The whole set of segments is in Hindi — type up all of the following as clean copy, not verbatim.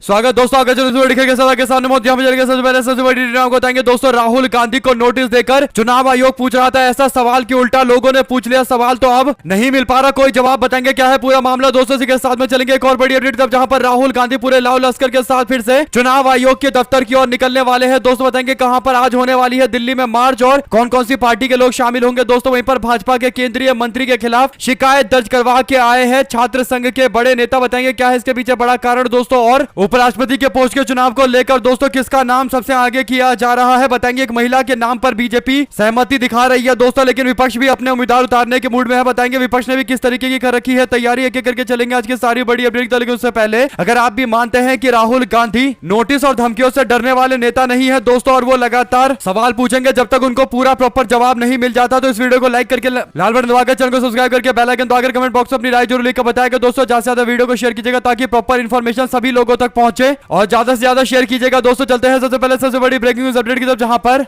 स्वागत दोस्तों, के सामने सबसे पहले सबसे बड़ी डिटेल बताएंगे दोस्तों। राहुल गांधी को नोटिस देकर चुनाव आयोग पूछ रहा था ऐसा सवाल कि उल्टा लोगों ने पूछ लिया सवाल, तो अब नहीं मिल पा रहा कोई जवाब। बताएंगे क्या है पूरा मामला दोस्तों, इसी के साथ में चलेंगे एक और बड़ी अपडेट तब जहां पर राहुल गांधी पूरे लाव लश्कर के साथ फिर से चुनाव आयोग के दफ्तर की ओर निकलने वाले हैं दोस्तों। बताएंगे कहां पर आज होने वाली है दिल्ली में मार्च और कौन कौन सी पार्टी के लोग शामिल होंगे दोस्तों। वहीं पर भाजपा के केंद्रीय मंत्री के खिलाफ शिकायत दर्ज करवा के आए हैं छात्र संघ के बड़े नेता। बताएंगे क्या है इसके पीछे बड़ा कारण दोस्तों। और उपराष्ट्रपति के पोस्ट के चुनाव को लेकर दोस्तों किसका नाम सबसे आगे किया जा रहा है। बताएंगे एक महिला के नाम पर बीजेपी सहमति दिखा रही है दोस्तों, लेकिन विपक्ष भी अपने उम्मीदवार उतारने के मूड में है। बताएंगे विपक्ष ने भी किस तरीके की कर रखी है तैयारी, एक एक करके चलेंगे आज की सारी बड़ी अपडेट। लेकिन उससे पहले अगर आप भी मानते हैं कि राहुल गांधी नोटिस और धमकियों से डरने वाले नेता नहीं है दोस्तों, और वो लगातार सवाल पूछेंगे जब तक उनको पूरा प्रॉपर जवाब नहीं मिल जाता, तो इस वीडियो को लाइक करके लाल बटन दबाकर चैनल को सब्सक्राइब करके बेल आइकन दबाकर कमेंट बॉक्स में अपनी राय जरूर लिखकर बताएगा दोस्तों। ज्यादा से ज्यादा वीडियो को शेयर कीजिएगा ताकि प्रॉपर इन्फॉर्मेशन सभी लोगों तक पहुंचे, और ज्यादा से ज्यादा शेयर कीजिएगा दोस्तों। चलते हैं सबसे पहले सबसे बड़ी ब्रेकिंग न्यूज अपडेट की तरफ, जहां पर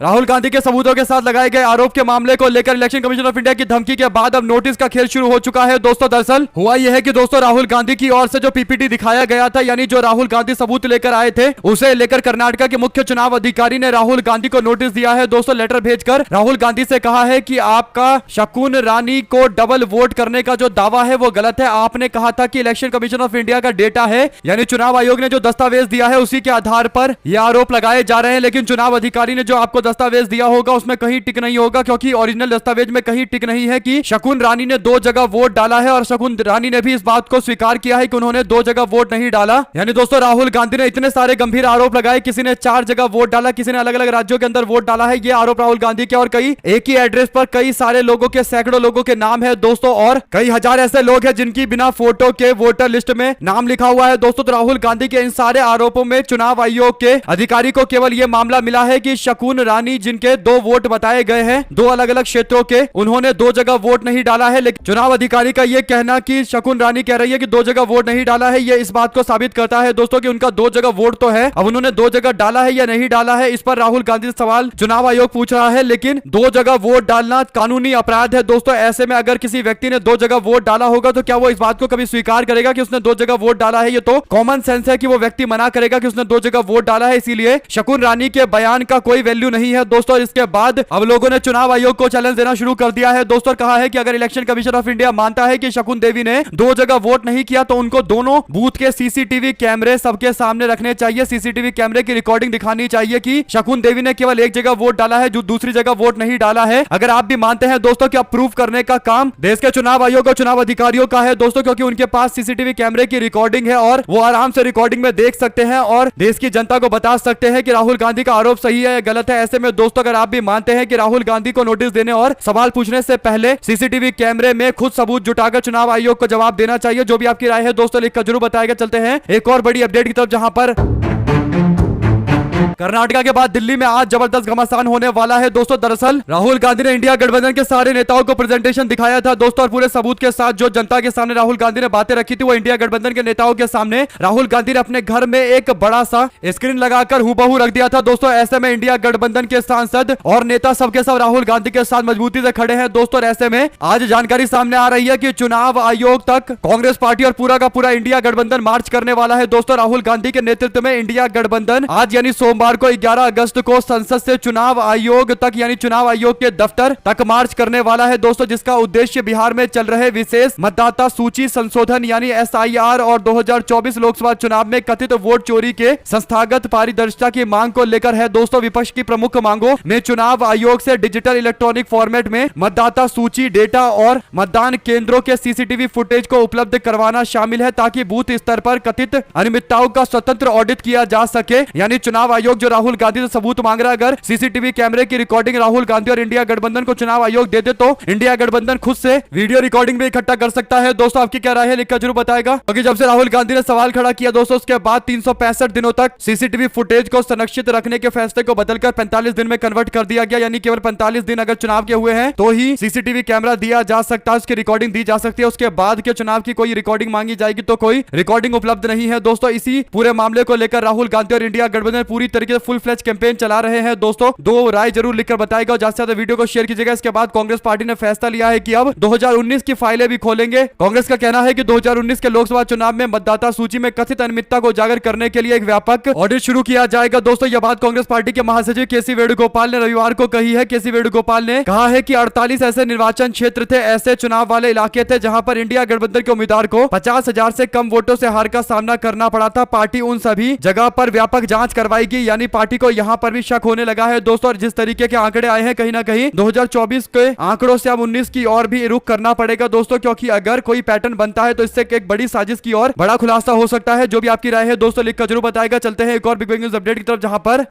राहुल गांधी के सबूतों के साथ लगाए गए आरोप के मामले को लेकर इलेक्शन कमीशन ऑफ इंडिया की धमकी के बाद अब नोटिस का खेल शुरू हो चुका है दोस्तों। दरअसल हुआ यह है कि दोस्तों राहुल गांधी की ओर से जो पीपीटी दिखाया गया था, यानी जो राहुल गांधी सबूत लेकर आए थे, उसे लेकर कर्नाटक के मुख्य चुनाव अधिकारी ने राहुल गांधी को नोटिस दिया है दोस्तों। लेटर भेजकर राहुल गांधी से कहा है कि आपका शकुन रानी को डबल वोट करने का जो दावा है वो गलत है। आपने कहा था कि इलेक्शन कमीशन ऑफ इंडिया का डेटा है, यानी चुनाव आयोग ने जो दस्तावेज दिया है उसी के आधार पर यह आरोप लगाए जा रहे हैं, लेकिन चुनाव अधिकारी ने जो आपको दस्तावेज दिया होगा उसमें कहीं टिक नहीं होगा, क्योंकि ओरिजिनल दस्तावेज में कहीं टिक नहीं है कि शकुन रानी ने 2 जगह वोट डाला है, और शकुन रानी ने भी इस बात को स्वीकार किया है कि उन्होंने 2 जगह वोट नहीं डाला। यानी दोस्तों राहुल गांधी ने इतने सारे गंभीर आरोप लगाए, किसी ने 4 जगह वोट डाला, किसी ने अलग अलग राज्यों के अंदर वोट डाला है, ये आरोप राहुल गांधी के। और कई एक ही एड्रेस पर कई सारे लोगों के, सैकड़ों लोगों के नाम है दोस्तों, और कई हजार ऐसे लोग हैं जिनकी बिना फोटो के वोटर लिस्ट में नाम लिखा हुआ है दोस्तों। तो राहुल गांधी के इन सारे आरोपों में चुनाव आयोग के अधिकारी को केवल यह मामला मिला है कि शकुन रानी, जिनके 2 वोट बताए गए हैं 2 अलग अलग क्षेत्रों के, उन्होंने 2 जगह वोट नहीं डाला है। लेकिन चुनाव अधिकारी का यह कहना कि शकुन रानी कह रही है कि 2 जगह वोट नहीं डाला है, यह इस बात को साबित करता है दोस्तों कि उनका 2 जगह वोट तो है। अब उन्होंने 2 जगह डाला है या नहीं डाला है, इस पर राहुल गांधी से सवाल चुनाव आयोग पूछ रहा है। लेकिन 2 जगह वोट डालना कानूनी अपराध है दोस्तों। ऐसे में अगर किसी व्यक्ति ने 2 जगह वोट डाला होगा तो क्या वो इस बात को कभी स्वीकार करेगा कि उसने 2 जगह वोट डाला है? ये तो कॉमन सेंस है कि वो व्यक्ति मना करेगा कि उसने 2 जगह वोट डाला है। इसीलिए शकुन रानी के बयान का कोई वैल्यू नहीं है दोस्तों। इसके बाद अब लोगों ने चुनाव आयोग को चैलेंज देना शुरू कर दिया है दोस्तों। कहा है कि अगर इलेक्शन कमीशन ऑफ इंडिया मानता है कि शकुन देवी ने 2 जगह वोट नहीं किया तो उनको दोनों बूथ के सीसीटीवी कैमरे सबके सामने रखने चाहिए, सीसीटीवी कैमरे की रिकॉर्डिंग दिखानी चाहिए कि शकुन देवी ने केवल 1 जगह वोट डाला है, जो दूसरी जगह वोट नहीं डाला है। अगर आप भी मानते हैं दोस्तों कि अब प्रूफ करने का काम देश के चुनाव आयोग और चुनाव अधिकारियों का है दोस्तों, क्योंकि उनके पास सीसीटीवी कैमरे की रिकॉर्डिंग है और वो आराम से रिकॉर्डिंग में देख सकते हैं और देश की जनता को बता सकते हैं कि राहुल गांधी का आरोप सही है या गलत है। ऐसे में दोस्तों अगर आप भी मानते हैं कि राहुल गांधी को नोटिस देने और सवाल पूछने से पहले सीसीटीवी कैमरे में खुद सबूत जुटाकर चुनाव आयोग को जवाब देना चाहिए। जो भी आपकी राय है दोस्तों लिखकर जरूर बताएगा। चलते हैं एक और बड़ी अपडेट की तरफ, जहां पर कर्नाटक के बाद दिल्ली में आज जबरदस्त घमासान होने वाला है दोस्तों। दरअसल राहुल गांधी ने इंडिया गठबंधन के सारे नेताओं को प्रेजेंटेशन दिखाया था दोस्तों, और पूरे सबूत के साथ जो जनता के सामने राहुल गांधी ने बातें रखी थी वो इंडिया गठबंधन के नेताओं के सामने राहुल गांधी ने अपने घर में एक बड़ा सा स्क्रीन लगाकर हूबहू रख दिया था दोस्तों। ऐसे में इंडिया गठबंधन के सांसद और नेता सबके सब राहुल गांधी के साथ मजबूती से खड़े हैं दोस्तों। ऐसे में आज जानकारी सामने आ रही है कि चुनाव आयोग तक कांग्रेस पार्टी और पूरा का पूरा इंडिया गठबंधन मार्च करने वाला है दोस्तों। राहुल गांधी के नेतृत्व में इंडिया गठबंधन आज यानी सोमवार को 11 अगस्त को संसद से चुनाव आयोग तक यानी चुनाव आयोग के दफ्तर तक मार्च करने वाला है दोस्तों, जिसका उद्देश्य बिहार में चल रहे विशेष मतदाता सूची संशोधन यानी एसआईआर और 2024 लोकसभा चुनाव में कथित वोट चोरी के संस्थागत पारदर्शिता की मांग को लेकर है दोस्तों। विपक्ष की प्रमुख मांगों में चुनाव आयोग से डिजिटल इलेक्ट्रॉनिक फॉर्मेट में मतदाता सूची डेटा और मतदान केंद्रों के सीसीटीवी फुटेज को उपलब्ध करवाना शामिल है, ताकि बूथ स्तर पर कथित अनियमितताओं का स्वतंत्र ऑडिट किया जा सके। यानी चुनाव आयोग जो राहुल गांधी से सबूत मांग रहा है, अगर सीसीटीवी कैमरे की रिकॉर्डिंग राहुल गांधी और इंडिया गठबंधन को चुनाव आयोग दे दे तो इंडिया गठबंधन खुद से वीडियो रिकॉर्डिंग भी इकट्ठा कर सकता है दोस्तों। आपकी क्या राय है लिखकर जरूर बताएगा, क्योंकि जब से राहुल गांधी ने सवाल खड़ा किया दोस्तों उसके बाद 365 दिनों तक सीसीटीवी फुटेज को संरक्षित रखने के फैसले को बदलकर 45 दिन में कन्वर्ट कर दिया गया। यानी केवल 45 दिन अगर चुनाव के हुए हैं तो ही सीसीटीवी कैमरा दिया जा सकता है, उसकी रिकॉर्डिंग दी जा सकती है। उसके बाद के चुनाव की कोई रिकॉर्डिंग मांगी जाएगी तो कोई रिकॉर्डिंग उपलब्ध नहीं है दोस्तों। इसी पूरे मामले को लेकर राहुल गांधी और इंडिया गठबंधन पूरी तरीके से फुल फ्लैश कैंपेन चला रहे हैं। दोस्तों दो राय जरूर लिखकर बताएगा और ज्यादा से ज्यादा वीडियो को शेयर कीजिएगा। इसके बाद कांग्रेस पार्टी ने फैसला लिया है कि अब 2019 की फाइलें भी खोलेंगे। कांग्रेस का कहना है कि 2019 के लोकसभा चुनाव में मतदाता सूची में कथित अनियमितता को उजागर करने के लिए एक व्यापक ऑडिट शुरू किया जाएगा। दोस्तों यह बात कांग्रेस पार्टी के महासचिव केसी वेणुगोपाल ने रविवार को कही है। केसी वेणुगोपाल ने कहा है कि 48 ऐसे निर्वाचन क्षेत्र थे, ऐसे चुनाव वाले इलाके थे जहां पर इंडिया गठबंधन के उम्मीदवार को 50,000 से कम वोटों से हार का सामना करना पड़ा था। पार्टी उन सभी जगह पर व्यापक जांच करवाएगी, यानी पार्टी को यहां पर भी शक होने लगा है। दोस्तों जिस तरीके के आंकड़े आए हैं कहीं ना कहीं 2024 के आंकड़ों से अब 19 की ओर भी रुख करना पड़ेगा दोस्तों, क्योंकि अगर कोई पैटर्न बनता है तो इससे एक बड़ी साजिश की ओर बड़ा खुलासा हो सकता है। जो भी आपकी राय है दोस्तों लिखकर जरूर बताएगा। चलते हैं एक और बिग न्यूज अपडेट की तरफ, जहां पर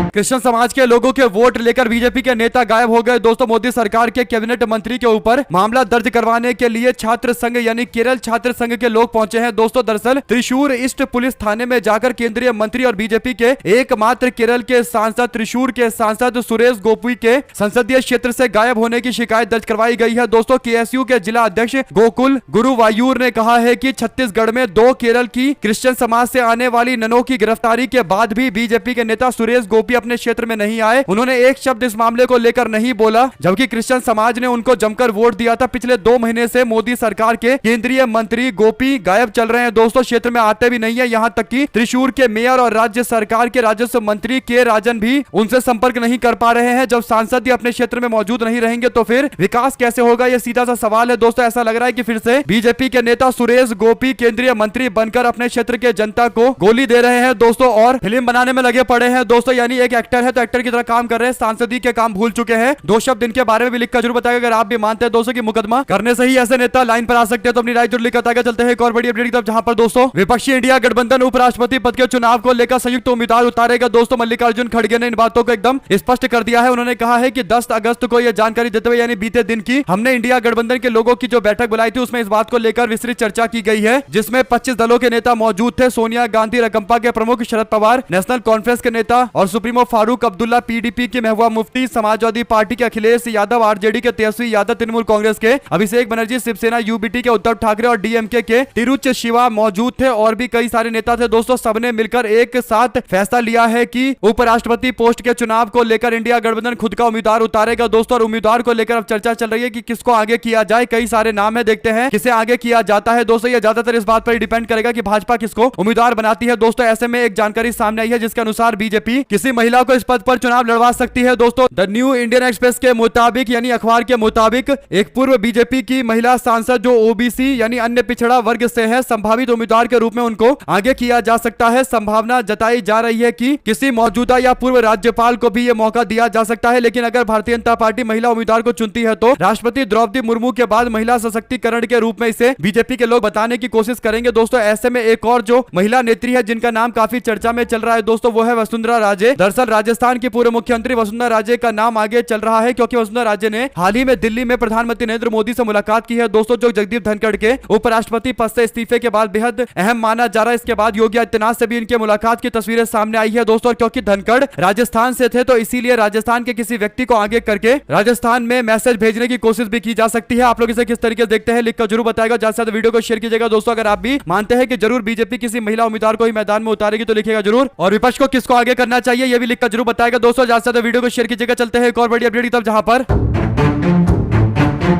क्रिश्चियन समाज के लोगों के वोट लेकर बीजेपी के नेता गायब हो गए। दोस्तों मोदी सरकार के कैबिनेट मंत्री के ऊपर मामला दर्ज करवाने के लिए छात्र संघ यानी केरल छात्र संघ के लोग पहुंचे हैं। दोस्तों दरअसल त्रिशूर ईस्ट पुलिस थाने में जाकर केंद्रीय मंत्री और बीजेपी के एकमात्र केरल के सांसद त्रिशूर के सांसद सुरेश गोपी के संसदीय क्षेत्र से गायब होने की शिकायत दर्ज करवाई गई है। दोस्तों केएसयू के जिला अध्यक्ष गोकुल गुरुवायूर ने कहा है कि छत्तीसगढ़ में 2 केरल की क्रिश्चियन समाज से आने वाली ननों की गिरफ्तारी के बाद भी बीजेपी के नेता सुरेश गोपी अपने क्षेत्र में नहीं आए। उन्होंने एक शब्द इस मामले को लेकर नहीं बोला, जबकि क्रिश्चियन समाज ने उनको जमकर वोट दिया था। पिछले 2 महीने से मोदी सरकार के केंद्रीय मंत्री गोपी गायब चल रहे हैं। दोस्तों क्षेत्र में आते भी नहीं है, यहां तक कि त्रिशूर के मेयर और राज्य सरकार के राजस्व मंत्री के राजन भी उनसे संपर्क नहीं कर पा रहे हैं। जब सांसद ही अपने क्षेत्र में मौजूद नहीं रहेंगे तो फिर विकास कैसे होगा, यह सीधा सा सवाल है। दोस्तों ऐसा लग रहा है कि फिर से बीजेपी के नेता सुरेश गोपी केंद्रीय मंत्री बनकर अपने क्षेत्र के जनता को गोली दे रहे हैं दोस्तों, और फिल्म बनाने में लगे पड़े हैं। दोस्तों यानी एक एक्टर है तो एक्टर की तरह काम कर रहे हैं, सांसदी के काम भूल चुके हैं। 2 शब्द इनके बारे में भी लिखकर जरूर बताएगा अगर आप भी मानते हैं दोस्तों की मुकदमा करने से ही ऐसे नेता लाइन पर आ सकते हैं तो अपनी राय जरूर लिखकर बताएगा। चलते हैं एक और बड़ी अपडेट की तरफ, जहां पर दोस्तों विपक्षी इंडिया गठबंधन उपराष्ट्रपति पद के चुनाव को लेकर संयुक्त उम्मीदवार उतारेगा। दोस्तों मल्लिकार्जुन खड़गे ने इन बातों को एकदम स्पष्ट कर दिया है। उन्होंने कहा है कि 10 अगस्त को यह जानकारी देते हुए यानी बीते दिन की हमने इंडिया गठबंधन के लोगों की जो बैठक बुलाई थी उसमें इस बात को लेकर विस्तृत चर्चा की गई है, जिसमें 25 दलों के नेता मौजूद थे। सोनिया गांधी रकंपा के प्रमुख शरद पवार नेशनल कॉन्फ्रेंस के नेता और सुप्रीमो फारूक अब्दुल्ला, पीडीपी के महबूबा मुफ्ती, समाजवादी पार्टी के अखिलेश यादव, आरजेडी के तेजस्वी यादव, तृणमूल कांग्रेस के अभिषेक बनर्जी, शिवसेना यूबीटी के उद्धव ठाकरे और डीएमके के तिरुच शिवा मौजूद थे और भी कई सारे नेता थे। दोस्तों सबने मिलकर एक साथ फैसला लिया है कि उपराष्ट्रपति पोस्ट के चुनाव को लेकर इंडिया गठबंधन खुद का उम्मीदवार उतारेगा। दोस्तों और उम्मीदवार को लेकर अब चर्चा चल रही है कि किसको आगे किया जाए। कई सारे नाम है, देखते हैं किसे आगे किया जाता है। दोस्तों ये ज्यादातर इस बात पर डिपेंड करेगा कि भाजपा किसको उम्मीदवार बनाती है। दोस्तों ऐसे में एक जानकारी सामने आई है जिसके अनुसार बीजेपी किसी महिला को इस पद पर चुनाव लड़वा सकती है। दोस्तों द न्यू इंडियन एक्सप्रेस के मुताबिक यानी अखबार के मुताबिक एक पूर्व बीजेपी की महिला सांसद जो ओबीसी यानी अन्य पिछड़ा वर्ग से है, संभावित उम्मीदवार के रूप में उनको आगे किया जा सकता है। संभावना जताई जा रही है कि किसी मौजूदा या पूर्व राज्यपाल को भी यह मौका दिया जा सकता है। लेकिन अगर भारतीय जनता पार्टी महिला उम्मीदवार को चुनती है तो राष्ट्रपति द्रौपदी मुर्मू के बाद महिला सशक्तिकरण के रूप में इसे बीजेपी के लोग बताने की कोशिश करेंगे। दोस्तों ऐसे में एक और जो महिला नेत्री है जिनका नाम काफी चर्चा में चल रहा है दोस्तों वो है वसुंधरा राजे। दरअसल राजस्थान की पूर्व मुख्यमंत्री वसुंधरा राजे का नाम आगे चल रहा है क्योंकि वसुंधरा राजे ने हाल ही में दिल्ली में प्रधानमंत्री नरेंद्र मोदी से मुलाकात की है। दोस्तों जो जगदीप धनखड़ के उपराष्ट्रपति पद से इस्तीफे के बाद बेहद अहम माना जा रहा है। इसके बाद योगी आदित्यनाथ से भी इनके मुलाकात की तस्वीरें सामने आई है दोस्तों, क्योंकि धनखड़ राजस्थान से थे तो इसीलिए राजस्थान के किसी व्यक्ति को आगे करके राजस्थान में मैसेज भेजने की कोशिश भी की जा सकती है। आप लोग इसे किस तरीके से देखते हैं लिखकर जरूर बताएगा। ज्यादा से ज्यादा वीडियो को शेयर कीजिएगा दोस्तों। अगर आप भी मानते हैं कि जरूर बीजेपी किसी महिला उम्मीदवार को ही मैदान में उतारेगी तो लिखिएगा जरूर, और विपक्ष को किसको आगे करना चाहिए यह भी लिखकर जरूर बताएगा दोस्तों। ज्यादा से ज्यादा वीडियो को शेयर कीजिएगा। चलते हैं एक और बड़ी अपडेट की तरफ, जहां पर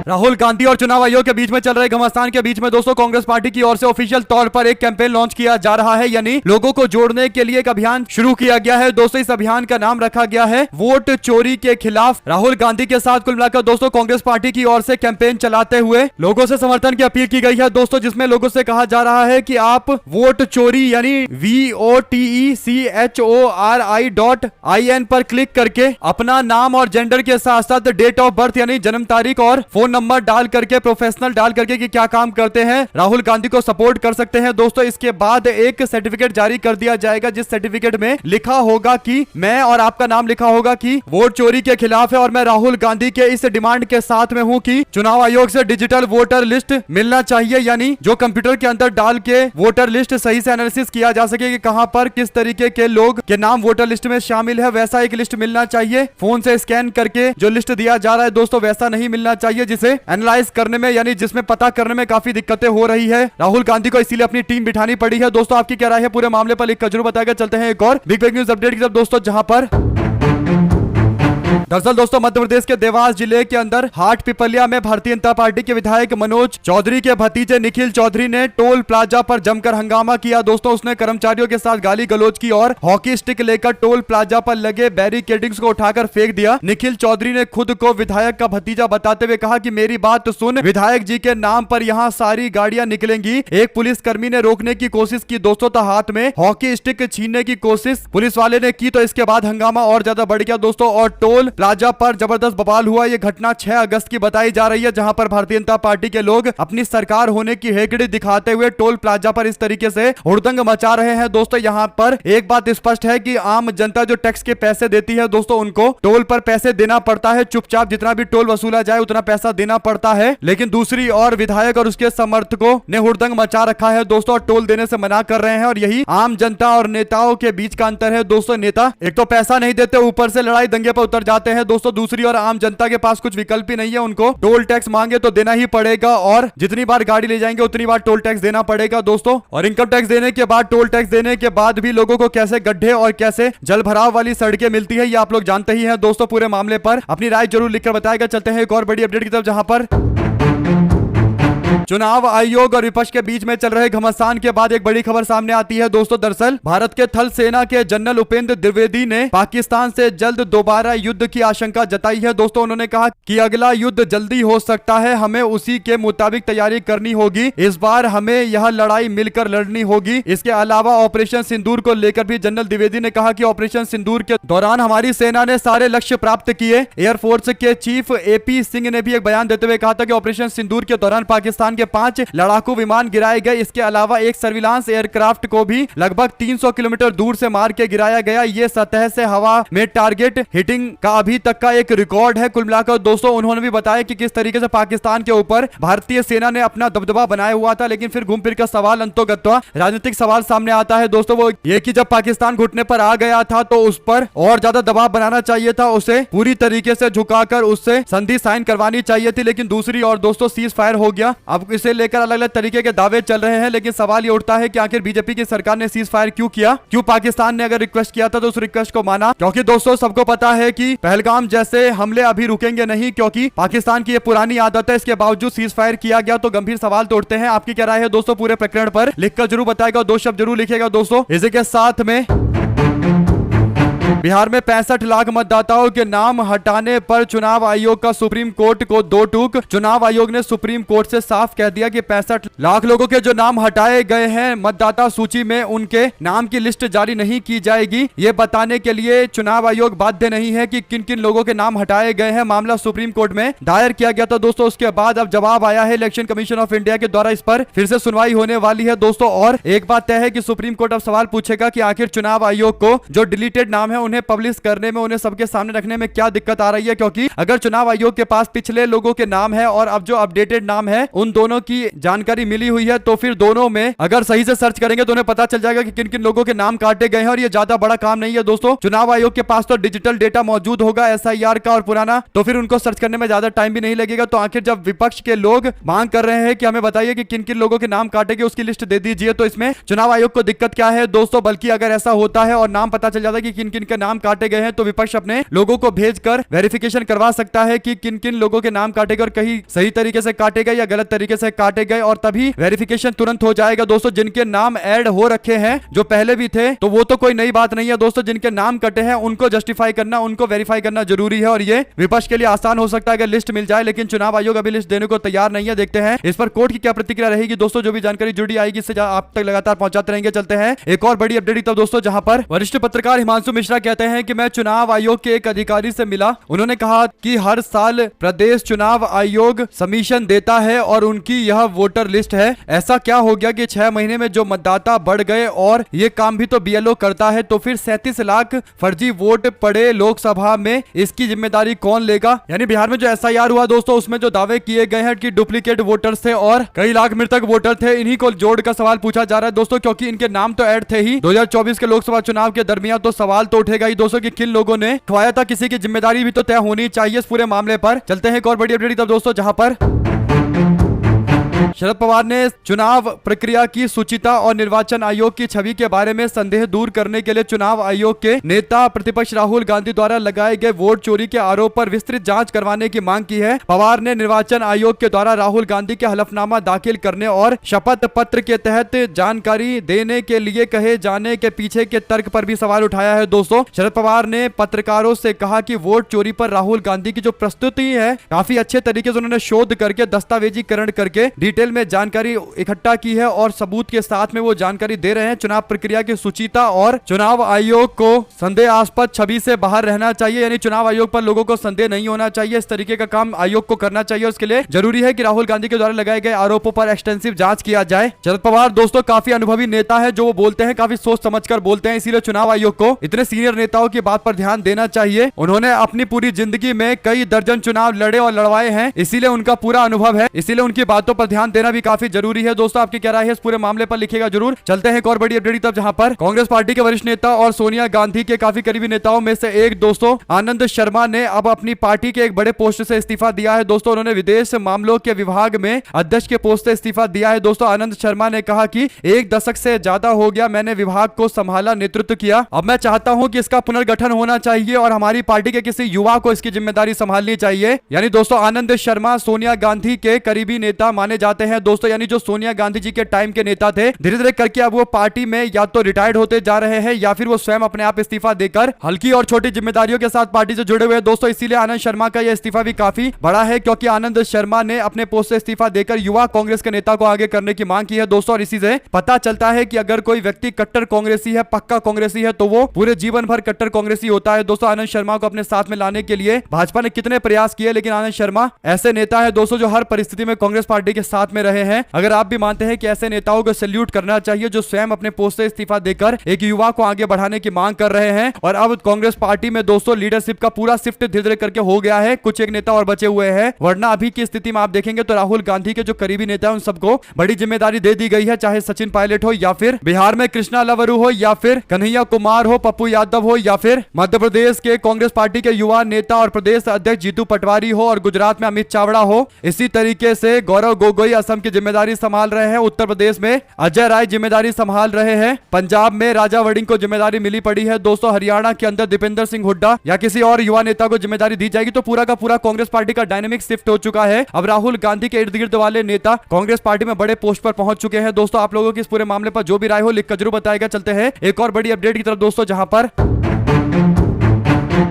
राहुल गांधी और चुनाव आयोग के बीच में चल रहे घमासान के बीच में दोस्तों कांग्रेस पार्टी की ओर से ऑफिशियल तौर पर एक कैंपेन लॉन्च किया जा रहा है, यानी लोगों को जोड़ने के लिए एक अभियान शुरू किया गया है। दोस्तों इस अभियान का नाम रखा गया है वोट चोरी के खिलाफ। राहुल गांधी के साथ कुल मिलाकर दोस्तों कांग्रेस पार्टी की ओर से कैंपेन चलाते हुए लोगों से समर्थन की अपील की गई है दोस्तों, जिसमें लोगों से कहा जा रहा है कि आप वोट चोरी यानी VOTECHORI.IN पर क्लिक करके अपना नाम और जेंडर के साथ साथ डेट ऑफ बर्थ यानी जन्म तारीख और फोन नंबर डाल करके प्रोफेशनल डाल करके कि क्या काम करते हैं राहुल गांधी को सपोर्ट कर सकते हैं दोस्तों। इसके बाद एक सर्टिफिकेट जारी कर दिया जाएगा जिस सर्टिफिकेट में लिखा होगा कि मैं और आपका नाम लिखा होगा कि वोट चोरी के खिलाफ है और मैं राहुल गांधी के इस डिमांड के साथ में हूं कि चुनाव आयोग से डिजिटल वोटर लिस्ट मिलना चाहिए, यानी जो कंप्यूटर के अंदर डाल के वोटर लिस्ट सही से एनालिसिस किया जा सके कि कहां पर किस तरीके के लोग के नाम वोटर लिस्ट में शामिल है, वैसा एक लिस्ट मिलना चाहिए। फोन से स्कैन करके जो लिस्ट दिया जा रहा है दोस्तों वैसा नहीं मिलना चाहिए है जिसे एनालाइज करने में यानी जिसमें पता करने में काफी दिक्कतें हो रही है राहुल गांधी को, इसीलिए अपनी टीम बिठानी पड़ी है। दोस्तों आपकी क्या राय है पूरे मामले पर लिखकर जरूर बताएगा। चलते हैं एक और बिग ब्रेकिंग न्यूज अपडेट की तरफ दोस्तों, जहां पर दरअसल दोस्तों मध्य प्रदेश के देवास जिले के अंदर हाट पिपलिया में भारतीय जनता पार्टी के विधायक मनोज चौधरी के भतीजे निखिल चौधरी ने टोल प्लाजा पर जमकर हंगामा किया। दोस्तों उसने कर्मचारियों के साथ गाली गलौज की और हॉकी स्टिक लेकर टोल प्लाजा पर लगे बैरिकेडिंग्स को उठाकर फेंक दिया। निखिल चौधरी ने खुद को विधायक का भतीजा बताते हुए कहा कि मेरी बात सुन, विधायक जी के नाम पर यहाँ सारी गाड़ियां निकलेंगी। एक पुलिसकर्मी ने रोकने की कोशिश की दोस्तों, तो हाथ में हॉकी स्टिक छीनने की कोशिश पुलिस वाले ने की, तो इसके बाद हंगामा और ज्यादा बढ़ गया दोस्तों और टोल प्लाजा पर जबरदस्त बवाल हुआ। यह घटना 6 अगस्त की बताई जा रही है, जहां पर भारतीय जनता पार्टी के लोग अपनी सरकार होने की हेकड़ी दिखाते हुए टोल प्लाजा पर इस तरीके से हुड़दंग मचा रहे हैं। दोस्तों यहां पर एक बात स्पष्ट है कि आम जनता जो टैक्स के पैसे देती है दोस्तों, उनको टोल पर पैसे देना पड़ता है, चुपचाप जितना भी टोल वसूला जाए उतना पैसा देना पड़ता है। लेकिन दूसरी ओर विधायक और उसके समर्थकों ने हुड़दंग मचा रखा है दोस्तों, टोल देने से मना कर रहे हैं। और यही आम जनता और नेताओं के बीच का अंतर है दोस्तों। नेता एक तो पैसा नहीं देते, ऊपर से लड़ाई दंगे पर उतर जाते हैं दोस्तों। दूसरी ओर आम जनता के पास कुछ विकल्प ही नहीं है, उनको टोल टैक्स मांगे तो देना ही पड़ेगा और जितनी बार गाड़ी ले जाएंगे उतनी बार टोल टैक्स देना पड़ेगा दोस्तों। और इनकम टैक्स देने के बाद, टोल टैक्स देने के बाद भी लोगों को कैसे गड्ढे और कैसे जल भराव वाली सड़कें मिलती है, ये आप लोग जानते ही हैं दोस्तों। पूरे मामले पर अपनी राय जरूर लिखकर बताएगा। चलते हैं एक और बड़ी अपडेट की तरफ, जहां पर चुनाव आयोग और विपक्ष के बीच में चल रहे घमासान के बाद एक बड़ी खबर सामने आती है दोस्तों। दरअसल भारत के थल सेना के जनरल उपेंद्र द्विवेदी ने पाकिस्तान से जल्द दोबारा युद्ध की आशंका जताई है दोस्तों। उन्होंने कहा कि अगला युद्ध जल्दी हो सकता है, हमें उसी के मुताबिक तैयारी करनी होगी। इस बार हमें यह लड़ाई मिलकर लड़नी होगी। इसके अलावा ऑपरेशन सिंदूर को लेकर भी जनरल द्विवेदी ने कहा कि ऑपरेशन सिंदूर के दौरान हमारी सेना ने सारे लक्ष्य प्राप्त किए। एयरफोर्स के चीफ AP सिंह ने भी एक बयान देते हुए कहा था कि ऑपरेशन सिंदूर के दौरान पाकिस्तान के 5 लड़ाकू विमान गिराए गए। इसके अलावा एक सर्विलांस एयरक्राफ्ट को भी लगभग 300 किलोमीटर दूर से मार के गिराया गया। ये सतह से हवा में टारगेट हिटिंग का अभी तक का एक रिकॉर्ड है। कुल मिलाकर दोस्तों उन्होंने भी बताया कि किस तरीके से पाकिस्तान के ऊपर भारतीय सेना ने अपना दबदबा बनाया हुआ था। लेकिन फिर घूम फिर का सवाल अंतोगत्वा राजनीतिक सवाल सामने आता है दोस्तों, वो ये कि जब पाकिस्तान घुटने पर आ गया था तो उस पर और ज्यादा दबाव बनाना चाहिए था, उसे पूरी तरीके से झुकाकर उससे संधि साइन करवानी चाहिए थी। लेकिन दूसरी ओर दोस्तों सीज फायर हो गया। अब इसे लेकर अलग अलग तरीके के दावे चल रहे हैं, लेकिन सवाल ये उठता है कि आखिर बीजेपी की सरकार ने सीज फायर क्यों किया? क्यों पाकिस्तान ने अगर रिक्वेस्ट किया था तो उस रिक्वेस्ट को माना? क्योंकि दोस्तों सबको पता है कि पहलगाम जैसे हमले अभी रुकेंगे नहीं, क्योंकि पाकिस्तान की ये पुरानी आदत है। इसके बावजूद सीज फायर किया गया तो गंभीर सवाल तो उठते हैं। आपकी क्या राय है दोस्तों पूरे प्रकरण पर? लिखकर जरूर बताएगा, 2 शब्द जरूर लिखेगा दोस्तों। इसी के साथ में बिहार में 65 लाख मतदाताओं के नाम हटाने पर चुनाव आयोग का सुप्रीम कोर्ट को 2 टूक। चुनाव आयोग ने सुप्रीम कोर्ट से साफ कह दिया कि 65 लाख लोगों के जो नाम हटाए गए हैं मतदाता सूची में, उनके नाम की लिस्ट जारी नहीं की जाएगी। ये बताने के लिए चुनाव आयोग बाध्य नहीं है कि किन किन लोगों के नाम हटाए गए हैं। मामला सुप्रीम कोर्ट में दायर किया गया था दोस्तों। उसके बाद अब जवाब आया है इलेक्शन कमीशन ऑफ इंडिया के द्वारा। इस पर फिर से सुनवाई होने वाली है दोस्तों। और एक बात तय है कि सुप्रीम कोर्ट अब सवाल पूछेगा कि आखिर चुनाव आयोग को जो डिलीटेड नाम है उन्हें पब्लिश करने में, उन्हें सबके सामने रखने में क्या दिक्कत आ रही है। क्योंकि अगर चुनाव आयोग के पास पिछले लोगों के नाम है और अब जो अपडेटेड नाम है उन दोनों की जानकारी मिली हुई है, तो फिर दोनों में अगर सही से सर्च करेंगे तो उन्हें पता चल जाएगा कि किन किन लोगों के नाम काटे गए हैं। और ये ज्यादा बड़ा काम नहीं है दोस्तों। चुनाव आयोग के पास तो डिजिटल डेटा मौजूद होगा SIR का और पुराना, तो फिर उनको सर्च करने में ज्यादा टाइम भी नहीं लगेगा। तो आखिर जब विपक्ष के लोग मांग कर रहे हैं कि हमें बताइए कि किन किन लोगों के नाम काटे गए, उसकी लिस्ट दे दीजिए, तो इसमें चुनाव आयोग को दिक्कत क्या है दोस्तों? बल्कि अगर ऐसा होता है और नाम पता चल जाता है कि किन किन के नाम काटे गए हैं, तो विपक्ष अपने लोगों को भेजकर वेरिफिकेशन करवा सकता है कि किन किन लोगों के नाम काटे गए और कहीं सही तरीके से काटे गए या गलत तरीके से काटे गए, और तभी वेरिफिकेशन तुरंत हो जाएगा दोस्तों। जिनके नाम ऐड हो रखे हैं जो पहले भी थे, तो वो तो कोई नई बात नहीं है दोस्तों। जिनके नाम कटे हैं उनको जस्टिफाई करना, उनको वेरीफाई करना जरूरी है। और ये विपक्ष के लिए आसान हो सकता है अगर लिस्ट मिल जाए, लेकिन चुनाव आयोग अभी लिस्ट देने को तैयार नहीं है। देखते हैं इस पर कोर्ट की क्या प्रतिक्रिया रहेगी दोस्तों। जो भी जानकारी जुड़ी आएगी इससे आप तक लगातार पहुंचाते रहेंगे। चलते हैं एक और बड़ी अपडेट तब दोस्तों, जहां पर वरिष्ठ पत्रकार हिमांशु मिश्रा कहते हैं कि मैं चुनाव आयोग के एक अधिकारी से मिला। उन्होंने कहा कि हर साल प्रदेश चुनाव आयोग सबमिशन देता है और उनकी यह वोटर लिस्ट है। ऐसा क्या हो गया कि 6 महीने में जो मतदाता बढ़ गए, और ये काम भी तो BLO करता है, तो फिर 37 लाख फर्जी वोट पड़े लोकसभा में, इसकी जिम्मेदारी कौन लेगा? यानी बिहार में जो SIR हुआ दोस्तों, उसमें जो दावे किए गए हैं कि डुप्लीकेट वोटर्स थे और कई लाख मृतक वोटर थे, इन्हीं को जोड़कर सवाल पूछा जा रहा है दोस्तों। क्योंकि इनके नाम तो ऐड थे ही। 2024 के लोकसभा चुनाव के दरमियान तो सवाल तो उठेगा रहेगा ही दोस्तों कि किन लोगों ने खवाया था, किसी की जिम्मेदारी भी तो तय होनी चाहिए इस पूरे मामले पर। चलते हैं एक और बड़ी अपडेट तब दोस्तों, जहां पर शरद पवार ने चुनाव प्रक्रिया की शुचिता और निर्वाचन आयोग की छवि के बारे में संदेह दूर करने के लिए चुनाव आयोग के नेता प्रतिपक्ष राहुल गांधी द्वारा लगाए गए वोट चोरी के आरोप पर विस्तृत जांच करवाने की मांग की है। पवार ने निर्वाचन आयोग के द्वारा राहुल गांधी के हलफनामा दाखिल करने और शपथ पत्र के तहत जानकारी देने के लिए कहे जाने के पीछे के तर्क पर भी सवाल उठाया है। दोस्तों, शरद पवार ने पत्रकारों से कहा कि वोट चोरी पर राहुल गांधी की जो प्रस्तुति है काफी अच्छे तरीके से उन्होंने शोध करके दस्तावेजीकरण करके डिटेल में जानकारी इकट्ठा की है और सबूत के साथ में वो जानकारी दे रहे हैं। चुनाव प्रक्रिया की शुचिता और चुनाव आयोग को संदेहास्पद छवि से बाहर रहना चाहिए, यानी चुनाव आयोग पर लोगों को संदेह नहीं होना चाहिए। इस तरीके का काम आयोग को करना चाहिए। उसके लिए जरूरी है कि राहुल गांधी के द्वारा लगाए गए आरोपों पर एक्सटेंसिव जांच किया जाए। शरद पवार दोस्तों काफी अनुभवी नेता है, जो वो बोलते हैं काफी सोच समझकर बोलते हैं, इसीलिए चुनाव आयोग को इतने सीनियर नेताओं की बात पर ध्यान देना चाहिए। उन्होंने अपनी पूरी जिंदगी में कई दर्जन चुनाव लड़े और लड़वाए हैं, इसीलिए उनका पूरा अनुभव है, इसीलिए उनकी बातों पर ध्यान देना भी काफी जरूरी है। दोस्तों, आपकी क्या राय है इस पूरे मामले पर लिखेगा जरूर। चलते हैं एक और बड़ी अपडेट तब, जहां पर कांग्रेस पार्टी के वरिष्ठ नेता और सोनिया गांधी के काफी करीबी नेताओं में से एक दोस्तों आनंद शर्मा ने अब अपनी पार्टी के एक बड़े पोस्ट से इस्तीफा दिया है। दोस्तों, उन्होंने विदेश मामलों के विभाग में अध्यक्ष के पोस्ट से इस्तीफा दिया है। दोस्तों, आनंद शर्मा ने कहा कि 1 दशक से ज्यादा हो गया मैंने विभाग को संभाला, नेतृत्व किया, अब मैं चाहता हूं कि इसका पुनर्गठन होना चाहिए और हमारी पार्टी के किसी युवा को इसकी जिम्मेदारी संभालनी चाहिए। यानी दोस्तों आनंद शर्मा सोनिया गांधी के करीबी नेता माने जाते हैं। दोस्तों, यानी जो सोनिया गांधी जी के टाइम के नेता थे, धीरे धीरे करके अब वो पार्टी में या तो रिटायर्ड होते जा रहे हैं या फिर वो स्वयं अपने आप इस्तीफा देकर हल्की और छोटी जिम्मेदारियों के साथ पार्टी से जुड़े हुए हैं। दोस्तों, इसीलिए आनंद शर्मा का यह इस्तीफा भी काफी बड़ा है, क्योंकि आनंद शर्मा ने अपने पोस्ट से इस्तीफा देकर युवा कांग्रेस के नेता को आगे करने की मांग की है। दोस्तों, और इसी से पता चलता है कि अगर कोई व्यक्ति कट्टर कांग्रेसी है, पक्का कांग्रेसी है, तो वो पूरे जीवन भर कट्टर कांग्रेसी होता है। दोस्तों, आनंद शर्मा को अपने साथ में लाने के लिए भाजपा ने कितने प्रयास किए, लेकिन आनंद शर्मा ऐसे नेता है दोस्तों जो हर परिस्थिति में कांग्रेस पार्टी के साथ में रहे हैं। अगर आप भी मानते हैं कि ऐसे नेताओं को सैल्यूट करना चाहिए जो स्वयं अपने पोस्ट से इस्तीफा देकर एक युवा को आगे बढ़ाने की मांग कर रहे हैं। और अब कांग्रेस पार्टी में दोस्तों लीडरशिप का पूरा शिफ्ट धीरे धीरे करके हो गया है, कुछ एक नेता और बचे हुए हैं, वरना अभी की स्थिति में आप देखेंगे तो राहुल गांधी के जो करीबी नेता है उन सबको बड़ी जिम्मेदारी दे दी गई है, चाहे सचिन पायलट हो या फिर बिहार में कृष्णा लवरू हो या फिर कन्हैया कुमार हो, पप्पू यादव हो या फिर मध्य प्रदेश के कांग्रेस पार्टी के युवा नेता और प्रदेश अध्यक्ष जीतू पटवारी हो और गुजरात में अमित चावड़ा हो। इसी तरीके से गौरव गोगोई असम की जिम्मेदारी संभाल रहे हैं, उत्तर प्रदेश में अजय राय जिम्मेदारी संभाल रहे हैं, पंजाब में राजा वड़िंग को जिम्मेदारी मिली पड़ी है। दोस्तों, हरियाणा के अंदर दीपेंद्र सिंह हुड्डा या किसी और युवा नेता को जिम्मेदारी दी जाएगी। तो पूरा का पूरा कांग्रेस पार्टी का डायनेमिक शिफ्ट हो चुका है। अब राहुल गांधी के इर्द गिर्द वाले नेता कांग्रेस पार्टी में बड़े पोस्ट पर पहुंच चुके हैं। दोस्तों, आप लोगों की इस पूरे मामले पर जो भी राय हो लिखकर जरूर बताएगा। चलते हैं एक और बड़ी अपडेट की तरफ दोस्तों, जहां पर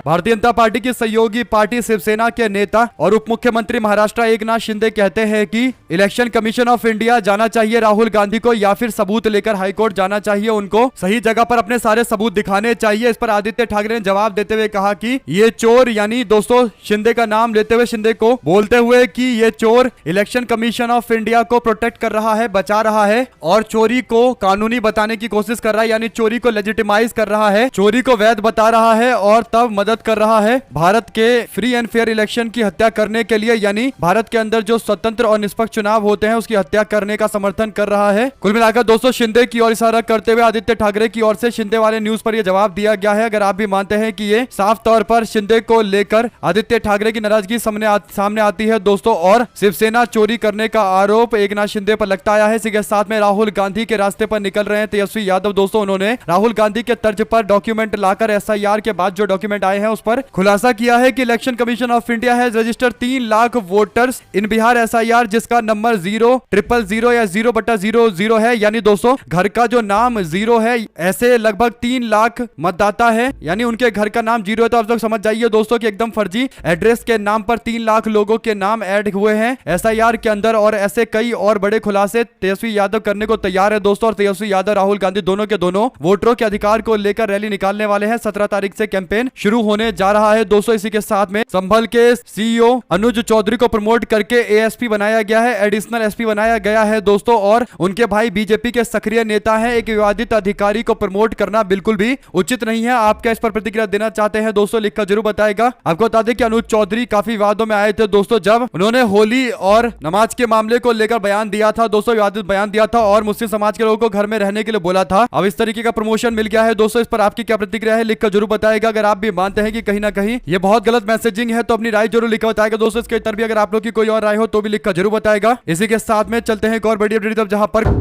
भारतीय जनता पार्टी की सहयोगी पार्टी शिवसेना के नेता और उप मुख्यमंत्री महाराष्ट्र एकनाथ शिंदे कहते हैं कि इलेक्शन कमीशन ऑफ इंडिया जाना चाहिए राहुल गांधी को या फिर सबूत लेकर हाईकोर्ट जाना चाहिए। उनको सही जगह पर अपने सारे सबूत दिखाने चाहिए। इस पर आदित्य ठाकरे ने जवाब देते हुए कहा कि ये चोर, यानी दोस्तों शिंदे का नाम लेते हुए शिंदे को बोलते हुए कि ये चोर इलेक्शन कमीशन ऑफ इंडिया को प्रोटेक्ट कर रहा है, बचा रहा है और चोरी को कानूनी बताने की कोशिश कर रहा है, यानी चोरी को लेजिटिमाइज कर रहा है, चोरी को वैध बता रहा है और तब मदद कर रहा है भारत के फ्री एंड फेयर इलेक्शन की हत्या करने के लिए, यानी भारत के अंदर जो स्वतंत्र और निष्पक्ष चुनाव होते हैं उसकी हत्या करने का समर्थन कर रहा है। कुल मिलाकर दोस्तों शिंदे की ओर इशारा करते हुए आदित्य ठाकरे की ओर से शिंदे वाले न्यूज पर यह जवाब दिया गया है। अगर आप भी मानते हैं कि ये साफ तौर पर शिंदे को लेकर आदित्य ठाकरे की नाराजगी सामने आती है दोस्तों, और शिवसेना चोरी करने का आरोप एकनाथ शिंदे पर लगता आया है। इसी के साथ में राहुल गांधी के रास्ते पर निकल रहे हैं तेजस्वी यादव। दोस्तों, उन्होंने राहुल गांधी के तर्ज पर डॉक्यूमेंट लाकर एसआईआर के बाद जो डॉक्यूमेंट आए हैं उस पर खुलासा किया है कि election commission of India has registered 3 lakh voters in Bihar SIR, जिसका नंबर 000 या 0/00 है। यानी दोस्तों घर का जो नाम 0 है, ऐसे लगभग 3 लाख मतदाता है, यानी उनके घर का नाम 0 है। तो आप लोग समझ जाइए दोस्तों कि एकदम फर्जी एड्रेस के नाम पर 3 लाख लोगों के नाम ऐड हुए हैं एसआईआर के अंदर, और ऐसे कई और बड़े खुलासे तेजस्वी यादव करने को तैयार है दोस्तों। और तेजस्वी यादव राहुल गांधी दोनों के दोनों वोटरों के अधिकार को लेकर रैली निकालने वाले हैं। 17 तारीख से कैंपेन शुरू शुरू होने जा रहा है। दोस्तों इसी के साथ में संभल के सीईओ अनुज चौधरी को प्रमोट करके एएसपी बनाया गया है, एडिशनल एसपी बनाया गया है दोस्तों, और उनके भाई बीजेपी के सक्रिय नेता हैं। एक विवादित अधिकारी को प्रमोट करना बिल्कुल भी उचित नहीं है। आप क्या इस पर प्रतिक्रिया देना चाहते हैं दोस्तों, लिखकर जरूर बताएगा। आपको बता दें कि अनुज चौधरी काफी विवादों में आए थे दोस्तों, जब उन्होंने होली और नमाज के मामले को लेकर बयान दिया था दोस्तों, विवादित बयान दिया था और मुस्लिम समाज के लोगों को घर में रहने के लिए बोला था। अब इस तरीके का प्रमोशन मिल गया है दोस्तों, इस पर आपकी क्या प्रतिक्रिया है लिखकर जरूर बताएगा। अगर आप भी मानते हैं कि कहीं ना कहीं ये बहुत गलत मैसेजिंग है तो अपनी राय जरूर लिखकर बताएगा दोस्तों। इसके तरफ भी अगर आप लोग की कोई और राय हो तो भी लिखकर जरूर बताएगा। इसी के साथ में चलते हैं एक और बड़ी अपडेट, जहां पर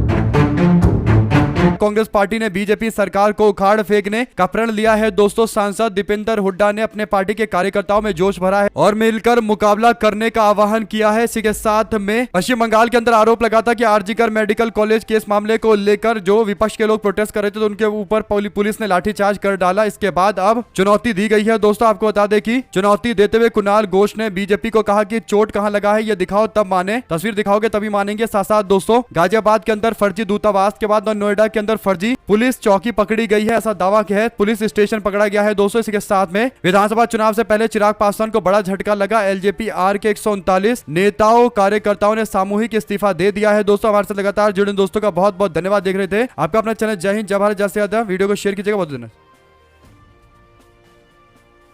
कांग्रेस पार्टी ने बीजेपी सरकार को उखाड़ फेंकने का प्रण लिया है दोस्तों। सांसद दीपेंद्र हुड्डा ने अपने पार्टी के कार्यकर्ताओं में जोश भरा है और मिलकर मुकाबला करने का आह्वान किया है। इसी के साथ में पश्चिम बंगाल के अंदर आरोप लगा था कि आरजीकर मेडिकल कॉलेज केस मामले को लेकर जो विपक्ष के लोग प्रोटेस्ट कर रहे थे तो उनके ऊपर पुलिस ने लाठीचार्ज कर डाला। इसके बाद अब चुनौती दी गई है दोस्तों। आपको बता दें कि चुनौती देते हुए कुणाल घोष ने बीजेपी को कहा कि चोट कहां लगा है ये दिखाओ तब माने, तस्वीर दिखाओगे तभी मानेंगे। साथ साथ दोस्तों गाजियाबाद के अंदर फर्जी दूतावास के बाद नोएडा के अंदर फर्जी पुलिस चौकी पकड़ी गई है, ऐसा दावा किया है। पुलिस स्टेशन पकड़ा गया है दोस्तों। इसके साथ में विधानसभा चुनाव से पहले चिराग पासवान को बड़ा झटका लगा। एलजेपी आर के 139 नेताओं कार्यकर्ताओं ने सामूहिक इस्तीफा दे दिया है दोस्तों। हमारे साथ लगातार जुड़े दोस्तों का बहुत बहुत धन्यवाद। देख रहे थे आपका अपना चैनल जय हिंद जय भारत। ज्यादा से ज्यादा वीडियो को शेयर कीजिएगा। बहुत धन्यवाद।